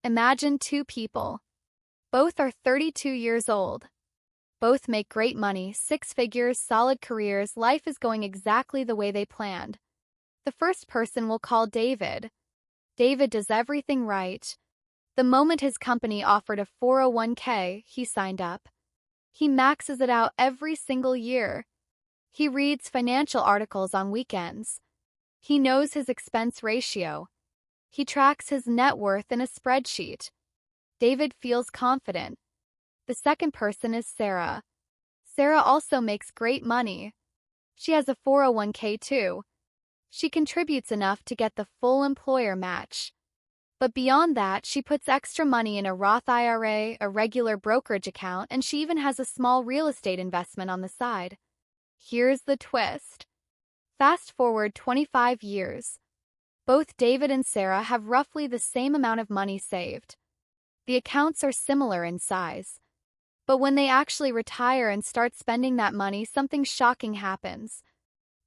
Imagine two people. Both are 32 years old. Both make great money, six figures, solid careers, life is going exactly the way they planned. The first person we'll call David. David does everything right. The moment his company offered a 401k, he signed up. He maxes it out every single year. He reads financial articles on weekends. He knows his expense ratio. He tracks his net worth in a spreadsheet. David feels confident. The second person is Sarah. Sarah also makes great money. She has a 401k too. She contributes enough to get the full employer match. But beyond that, she puts extra money in a Roth IRA, a regular brokerage account, and she even has a small real estate investment on the side. Here's the twist. Fast forward 25 years. Both David and Sarah have roughly the same amount of money saved. The accounts are similar in size. But when they actually retire and start spending that money, something shocking happens.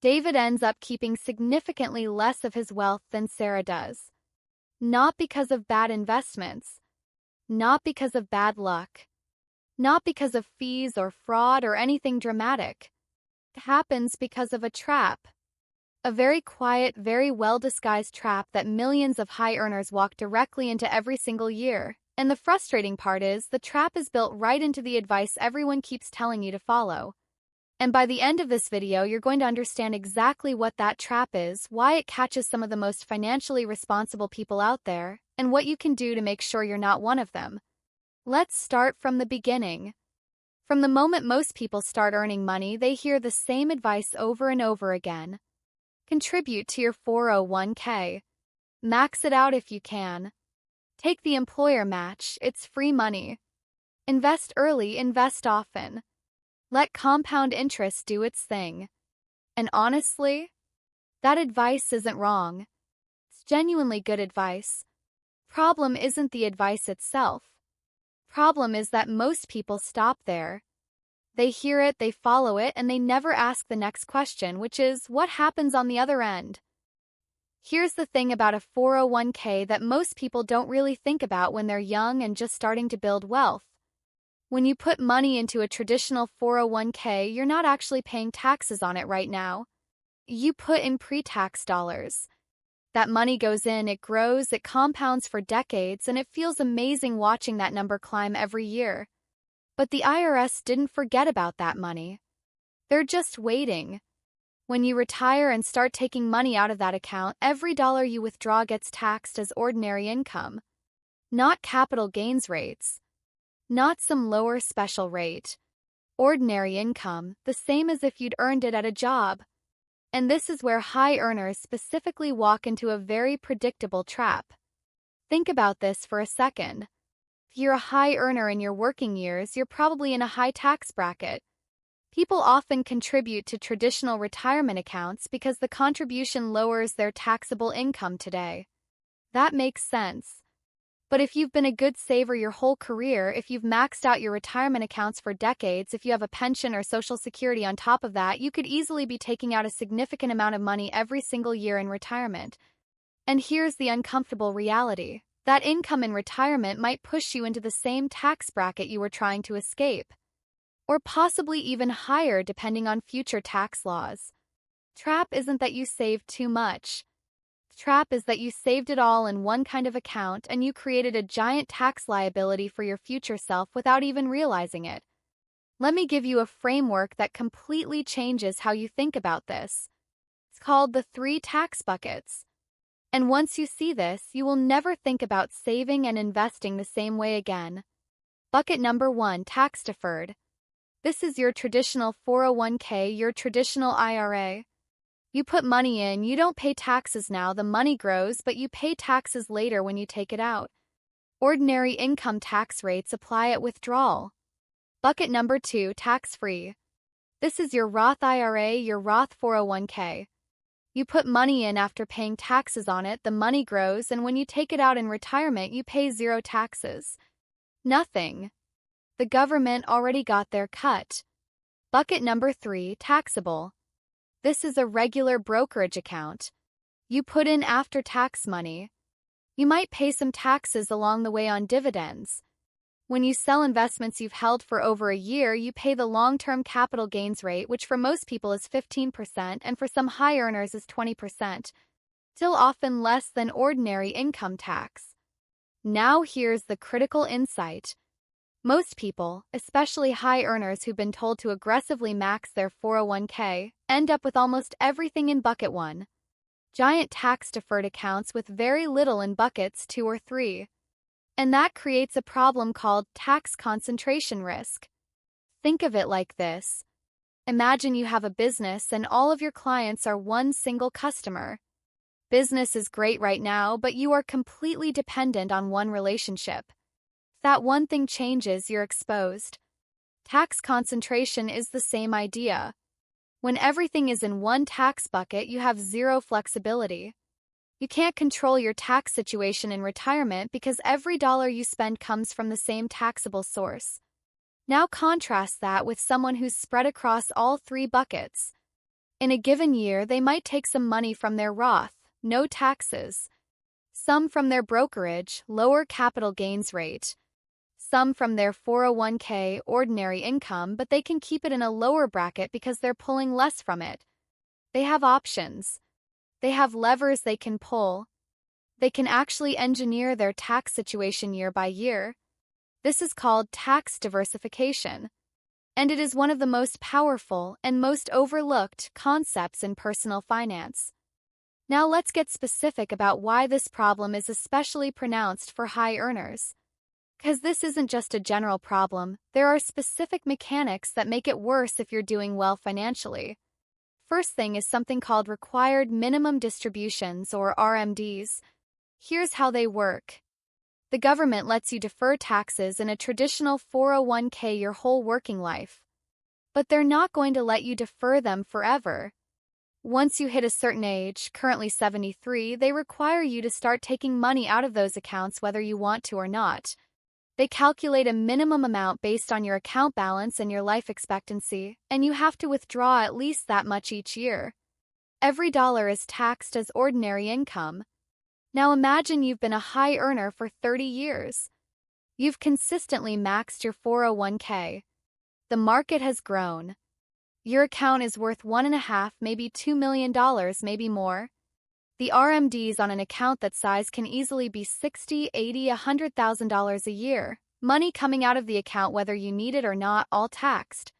David ends up keeping significantly less of his wealth than Sarah does. Not because of bad investments. Not because of bad luck. Not because of fees or fraud or anything dramatic. It happens because of a trap. A very quiet, very well-disguised trap that millions of high earners walk directly into every single year. And the frustrating part is, the trap is built right into the advice everyone keeps telling you to follow. And by the end of this video, you're going to understand exactly what that trap is, why it catches some of the most financially responsible people out there, and what you can do to make sure you're not one of them. Let's start from the beginning. From the moment most people start earning money, they hear the same advice over and over again. Contribute to your 401k. Max it out if you can. Take the employer match, it's free money. Invest early, invest often. Let compound interest do its thing. And honestly, that advice isn't wrong. It's genuinely good advice. Problem isn't the advice itself. Problem is that most people stop there. They hear it, they follow it, and they never ask the next question, which is, what happens on the other end? Here's the thing about a 401k that most people don't really think about when they're young and just starting to build wealth. When you put money into a traditional 401k, you're not actually paying taxes on it right now. You put in pre-tax dollars. That money goes in, it grows, it compounds for decades, and it feels amazing watching that number climb every year. But the IRS didn't forget about that money. They're just waiting. When you retire and start taking money out of that account, every dollar you withdraw gets taxed as ordinary income. Not capital gains rates. Not some lower special rate. Ordinary income, the same as if you'd earned it at a job. And this is where high earners specifically walk into a very predictable trap. Think about this for a second. If you're a high earner in your working years, you're probably in a high tax bracket. People often contribute to traditional retirement accounts because the contribution lowers their taxable income today. That makes sense. But if you've been a good saver your whole career, if you've maxed out your retirement accounts for decades, if you have a pension or Social Security on top of that, you could easily be taking out a significant amount of money every single year in retirement. And here's the uncomfortable reality. That income in retirement might push you into the same tax bracket you were trying to escape. Or possibly even higher depending on future tax laws. Trap isn't that you saved too much. Trap is that you saved it all in one kind of account and you created a giant tax liability for your future self without even realizing it. Let me give you a framework that completely changes how you think about this. It's called the 3 tax buckets. And once you see this, you will never think about saving and investing the same way again. Bucket number 1, tax-deferred. This is your traditional 401k, your traditional IRA. You put money in, you don't pay taxes now, the money grows, but you pay taxes later when you take it out. Ordinary income tax rates apply at withdrawal. Bucket number 2, tax-free. This is your Roth IRA, your Roth 401k. You put money in after paying taxes on it, the money grows, and when you take it out in retirement, you pay 0 taxes. Nothing. The government already got their cut. Bucket number 3, taxable. This is a regular brokerage account. You put in after-tax money. You might pay some taxes along the way on dividends. When you sell investments you've held for over a year, you pay the long-term capital gains rate, which for most people is 15% and for some high earners is 20%, still often less than ordinary income tax. Now here's the critical insight. Most people, especially high earners who've been told to aggressively max their 401k, end up with almost everything in bucket 1. Giant tax-deferred accounts with very little in buckets 2 or 3. And that creates a problem called tax concentration risk. Think of it like this. Imagine you have a business and all of your clients are one single customer. Business is great right now, but you are completely dependent on one relationship. If that one thing changes, you're exposed. Tax concentration is the same idea. When everything is in one tax bucket, you have zero flexibility. You can't control your tax situation in retirement because every dollar you spend comes from the same taxable source. Now contrast that with someone who's spread across all 3 buckets. In a given year, they might take some money from their Roth, no taxes, some from their brokerage, lower capital gains rate, some from their 401k, ordinary income, but they can keep it in a lower bracket because they're pulling less from it. They have options. They have levers they can pull. They can actually engineer their tax situation year by year. This is called tax diversification. And it is one of the most powerful and most overlooked concepts in personal finance. Now let's get specific about why this problem is especially pronounced for high earners. Because this isn't just a general problem, there are specific mechanics that make it worse if you're doing well financially. First thing is something called required minimum distributions, or RMDs. Here's how they work. The government lets you defer taxes in a traditional 401k your whole working life. But they're not going to let you defer them forever. Once you hit a certain age, currently 73, they require you to start taking money out of those accounts whether you want to or not. They calculate a minimum amount based on your account balance and your life expectancy, and you have to withdraw at least that much each year. Every dollar is taxed as ordinary income. Now imagine you've been a high earner for 30 years. You've consistently maxed your 401k. The market has grown. Your account is worth $1.5, maybe $2 million, maybe more. The RMDs on an account that size can easily be $60,000, $80,000, $100,000 a year, money coming out of the account whether you need it or not, all taxed.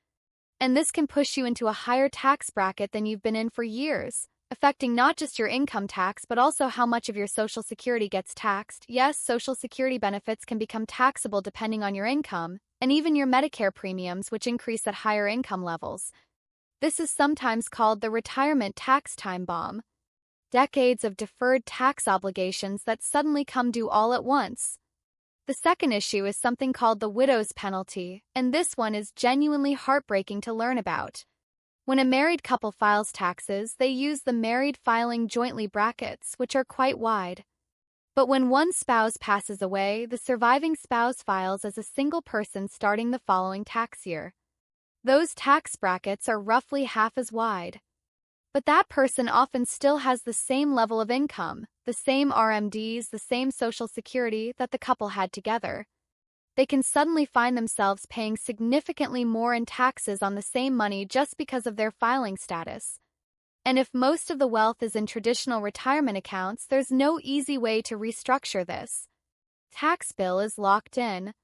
And this can push you into a higher tax bracket than you've been in for years, affecting not just your income tax but also how much of your Social Security gets taxed. Yes, Social Security benefits can become taxable depending on your income, and even your Medicare premiums, which increase at higher income levels. This is sometimes called the retirement tax time bomb. Decades of deferred tax obligations that suddenly come due all at once. The second issue is something called the widow's penalty, and this one is genuinely heartbreaking to learn about. When a married couple files taxes, they use the married filing jointly brackets, which are quite wide. But when one spouse passes away, the surviving spouse files as a single person starting the following tax year. Those tax brackets are roughly half as wide. But that person often still has the same level of income, the same RMDs, the same Social Security that the couple had together. They can suddenly find themselves paying significantly more in taxes on the same money just because of their filing status. And if most of the wealth is in traditional retirement accounts, there's no easy way to restructure this. Tax bill is locked in.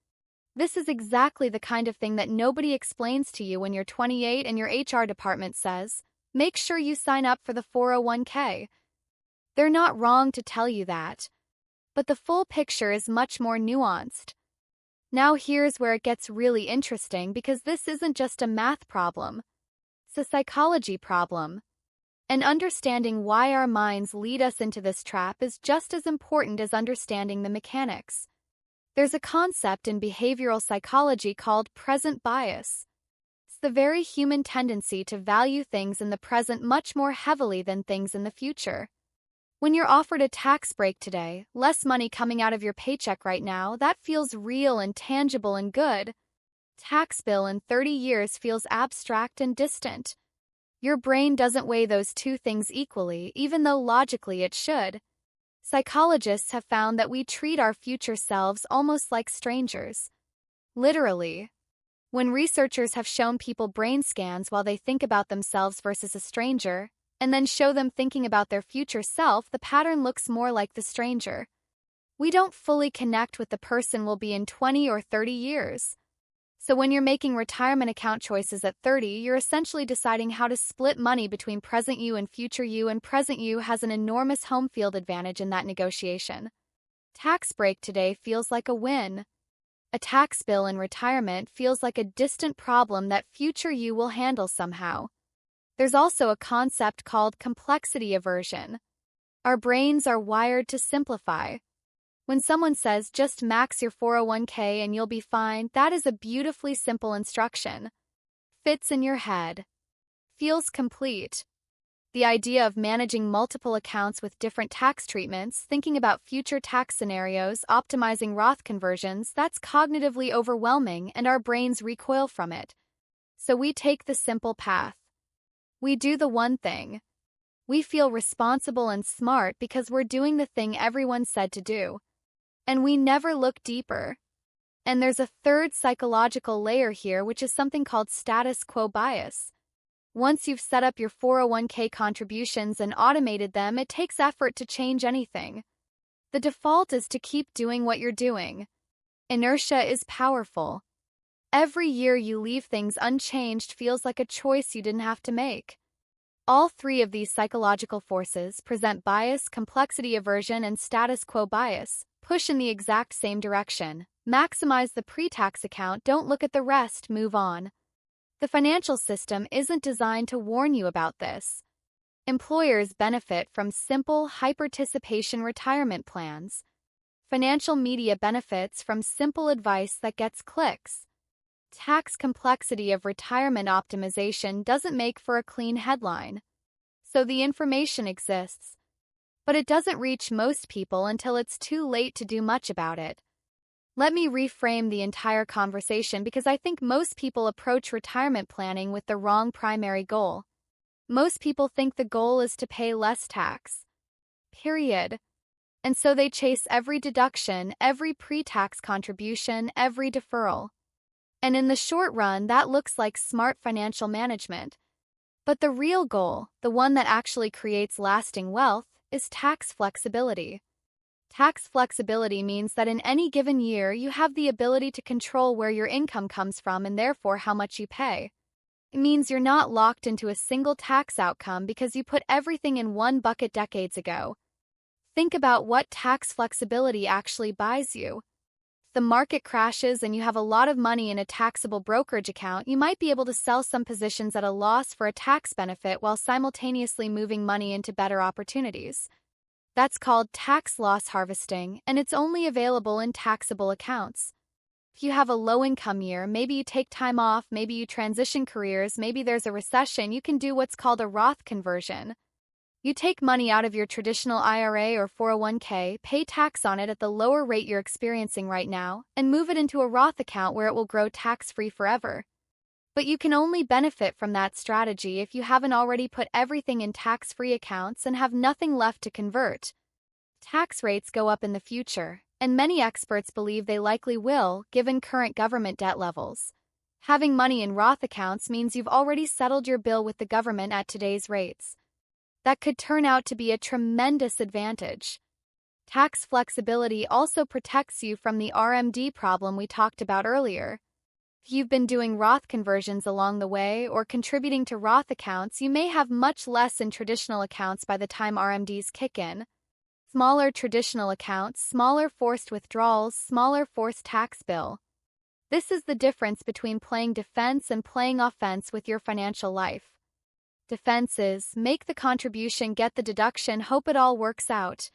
This is exactly the kind of thing that nobody explains to you when you're 28 and your HR department says, make sure you sign up for the 401k. They're not wrong to tell you that. But the full picture is much more nuanced. Now here's where it gets really interesting because this isn't just a math problem. It's a psychology problem. And understanding why our minds lead us into this trap is just as important as understanding the mechanics. There's a concept in behavioral psychology called present bias. It's the very human tendency to value things in the present much more heavily than things in the future. When you're offered a tax break today, less money coming out of your paycheck right now, that feels real and tangible and good. Tax bill in 30 years feels abstract and distant. Your brain doesn't weigh those two things equally, even though logically it should. Psychologists have found that we treat our future selves almost like strangers. Literally. When researchers have shown people brain scans while they think about themselves versus a stranger, and then show them thinking about their future self, the pattern looks more like the stranger. We don't fully connect with the person we'll be in 20 or 30 years. So when you're making retirement account choices at 30, you're essentially deciding how to split money between present you and future you, and present you has an enormous home field advantage in that negotiation. Tax break today feels like a win. A tax bill in retirement feels like a distant problem that future you will handle somehow. There's also a concept called complexity aversion. Our brains are wired to simplify. When someone says, just max your 401k and you'll be fine, that is a beautifully simple instruction. Fits in your head. Feels complete. The idea of managing multiple accounts with different tax treatments, thinking about future tax scenarios, optimizing Roth conversions, that's cognitively overwhelming and our brains recoil from it. So we take the simple path. We do the one thing. We feel responsible and smart because we're doing the thing everyone said to do. And we never look deeper. And there's a third psychological layer here, which is something called status quo bias. Once you've set up your 401k contributions and automated them, it takes effort to change anything. The default is to keep doing what you're doing. Inertia is powerful. Every year you leave things unchanged feels like a choice you didn't have to make. All three of these psychological forces present bias, complexity aversion, and status quo bias. Push in the exact same direction. Maximize the pre-tax account, don't look at the rest, move on. The financial system isn't designed to warn you about this. Employers benefit from simple, high-participation retirement plans. Financial media benefits from simple advice that gets clicks. Tax complexity of retirement optimization doesn't make for a clean headline. So the information exists, but it doesn't reach most people until it's too late to do much about it. Let me reframe the entire conversation because I think most people approach retirement planning with the wrong primary goal. Most people think the goal is to pay less tax. Period. And so they chase every deduction, every pre-tax contribution, every deferral. And in the short run, that looks like smart financial management. But the real goal, the one that actually creates lasting wealth, is tax flexibility. Tax flexibility means that in any given year you have the ability to control where your income comes from and therefore how much you pay. It means you're not locked into a single tax outcome because you put everything in one bucket decades ago. Think about what tax flexibility actually buys you. If the market crashes and you have a lot of money in a taxable brokerage account, you might be able to sell some positions at a loss for a tax benefit while simultaneously moving money into better opportunities. That's called tax loss harvesting, and it's only available in taxable accounts. If you have a low-income year, maybe you take time off, maybe you transition careers, maybe there's a recession, you can do what's called a Roth conversion. You take money out of your traditional IRA or 401k, pay tax on it at the lower rate you're experiencing right now, and move it into a Roth account where it will grow tax-free forever. But you can only benefit from that strategy if you haven't already put everything in tax-free accounts and have nothing left to convert. Tax rates go up in the future, and many experts believe they likely will, given current government debt levels. Having money in Roth accounts means you've already settled your bill with the government at today's rates. That could turn out to be a tremendous advantage. Tax flexibility also protects you from the RMD problem we talked about earlier. If you've been doing Roth conversions along the way or contributing to Roth accounts, you may have much less in traditional accounts by the time RMDs kick in. Smaller traditional accounts, smaller forced withdrawals, smaller forced tax bill. This is the difference between playing defense and playing offense with your financial life. Defense is, make the contribution, get the deduction, hope it all works out.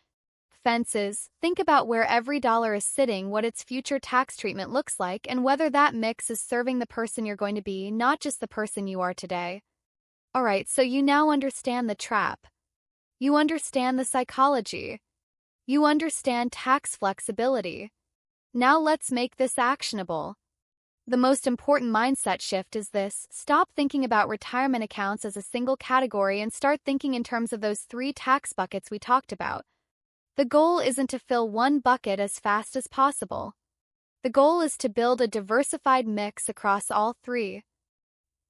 Offense, think about where every dollar is sitting, what its future tax treatment looks like, and whether that mix is serving the person you're going to be, not just the person you are today. Alright, so you now understand the trap. You understand the psychology. You understand tax flexibility. Now let's make this actionable. The most important mindset shift is this: stop thinking about retirement accounts as a single category and start thinking in terms of those three tax buckets we talked about. The goal isn't to fill one bucket as fast as possible. The goal is to build a diversified mix across all three.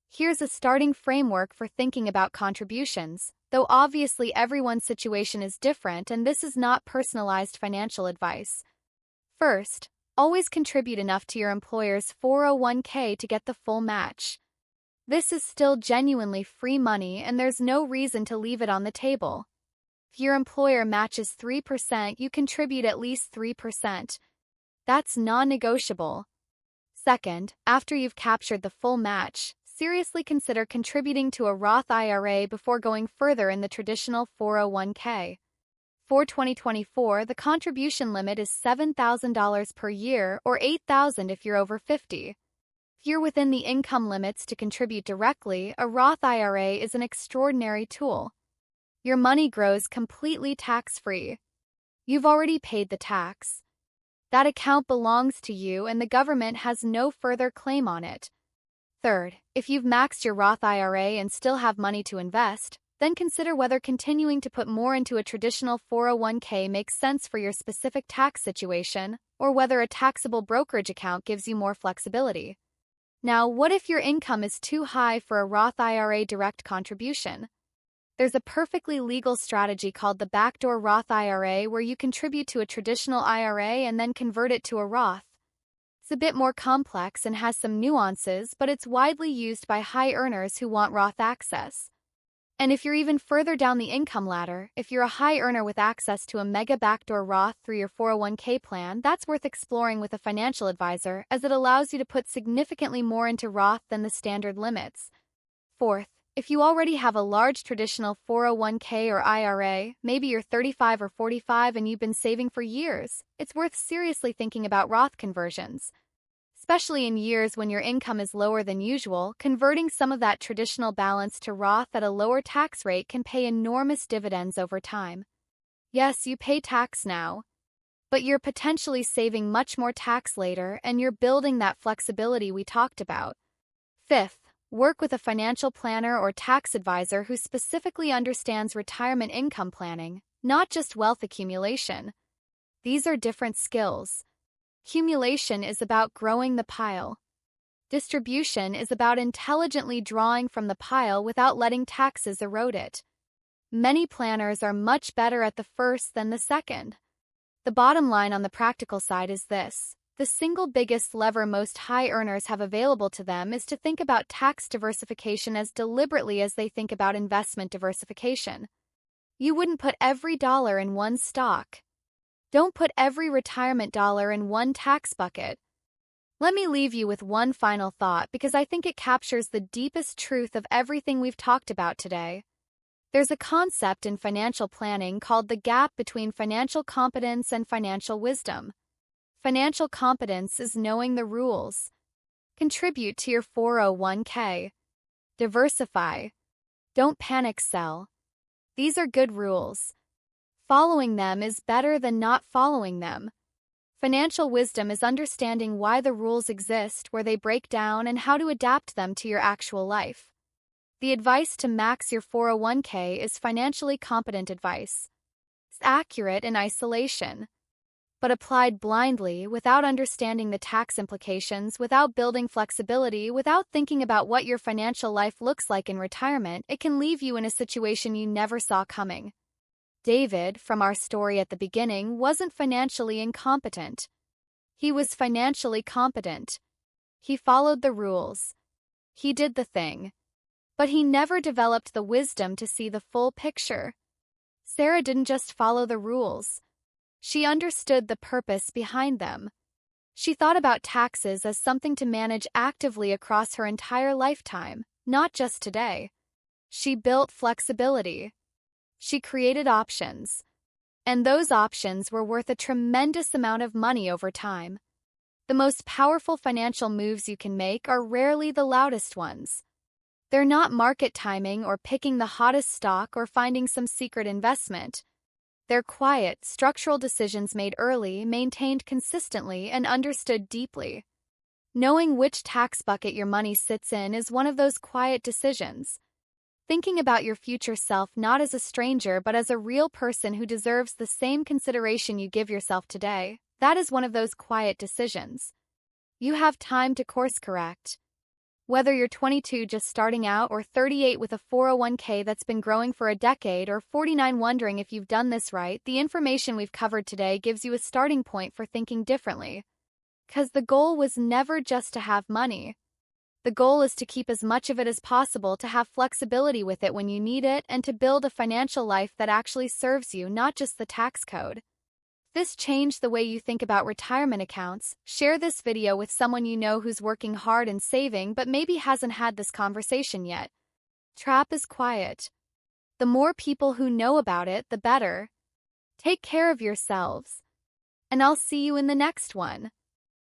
Here's a starting framework for thinking about contributions, though obviously everyone's situation is different and this is not personalized financial advice. First, always contribute enough to your employer's 401k to get the full match. This is still genuinely free money and there's no reason to leave it on the table. If your employer matches 3%, you contribute at least 3%. That's non-negotiable. Second, after you've captured the full match, seriously consider contributing to a Roth IRA before going further in the traditional 401k. For 2024, the contribution limit is $7,000 per year or $8,000 if you're over 50. If you're within the income limits to contribute directly, a Roth IRA is an extraordinary tool. Your money grows completely tax-free. You've already paid the tax. That account belongs to you and the government has no further claim on it. Third, if you've maxed your Roth IRA and still have money to invest, then consider whether continuing to put more into a traditional 401k makes sense for your specific tax situation, or whether a taxable brokerage account gives you more flexibility. Now, what if your income is too high for a Roth IRA direct contribution? There's a perfectly legal strategy called the backdoor Roth IRA where you contribute to a traditional IRA and then convert it to a Roth. It's a bit more complex and has some nuances, but it's widely used by high earners who want Roth access. And if you're even further down the income ladder, if you're a high earner with access to a mega backdoor Roth through your 401k plan, that's worth exploring with a financial advisor as it allows you to put significantly more into Roth than the standard limits. Fourth, if you already have a large traditional 401k or IRA, maybe you're 35 or 45 and you've been saving for years, it's worth seriously thinking about Roth conversions. Especially in years when your income is lower than usual, converting some of that traditional balance to Roth at a lower tax rate can pay enormous dividends over time. Yes, you pay tax now, but you're potentially saving much more tax later and you're building that flexibility we talked about. Fifth, work with a financial planner or tax advisor who specifically understands retirement income planning, not just wealth accumulation. These are different skills. Accumulation is about growing the pile. Distribution is about intelligently drawing from the pile without letting taxes erode it. Many planners are much better at the first than the second. The bottom line on the practical side is this. The single biggest lever most high earners have available to them is to think about tax diversification as deliberately as they think about investment diversification. You wouldn't put every dollar in one stock. Don't put every retirement dollar in one tax bucket. Let me leave you with one final thought because I think it captures the deepest truth of everything we've talked about today. There's a concept in financial planning called the gap between financial competence and financial wisdom. Financial competence is knowing the rules. Contribute to your 401k. Diversify. Don't panic sell. These are good rules. Following them is better than not following them. Financial wisdom is understanding why the rules exist, where they break down, and how to adapt them to your actual life. The advice to max your 401k is financially competent advice. It's accurate in isolation, but applied blindly, without understanding the tax implications, without building flexibility, without thinking about what your financial life looks like in retirement, it can leave you in a situation you never saw coming. David, from our story at the beginning, wasn't financially incompetent. He was financially competent. He followed the rules. He did the thing. But he never developed the wisdom to see the full picture. Sarah didn't just follow the rules. She understood the purpose behind them. She thought about taxes as something to manage actively across her entire lifetime, not just today. She built flexibility. She created options. And those options were worth a tremendous amount of money over time. The most powerful financial moves you can make are rarely the loudest ones. They're not market timing or picking the hottest stock or finding some secret investment. They're quiet, structural decisions made early, maintained consistently, and understood deeply. Knowing which tax bucket your money sits in is one of those quiet decisions. Thinking about your future self not as a stranger but as a real person who deserves the same consideration you give yourself today. That is one of those quiet decisions. You have time to course correct. Whether you're 22 just starting out or 38 with a 401k that's been growing for a decade or 49 wondering if you've done this right, the information we've covered today gives you a starting point for thinking differently. Because the goal was never just to have money. The goal is to keep as much of it as possible, to have flexibility with it when you need it, and to build a financial life that actually serves you, not just the tax code. This changed the way you think about retirement accounts. Share this video with someone you know who's working hard and saving but maybe hasn't had this conversation yet. Trap is quiet. The more people who know about it, the better. Take care of yourselves. And I'll see you in the next one.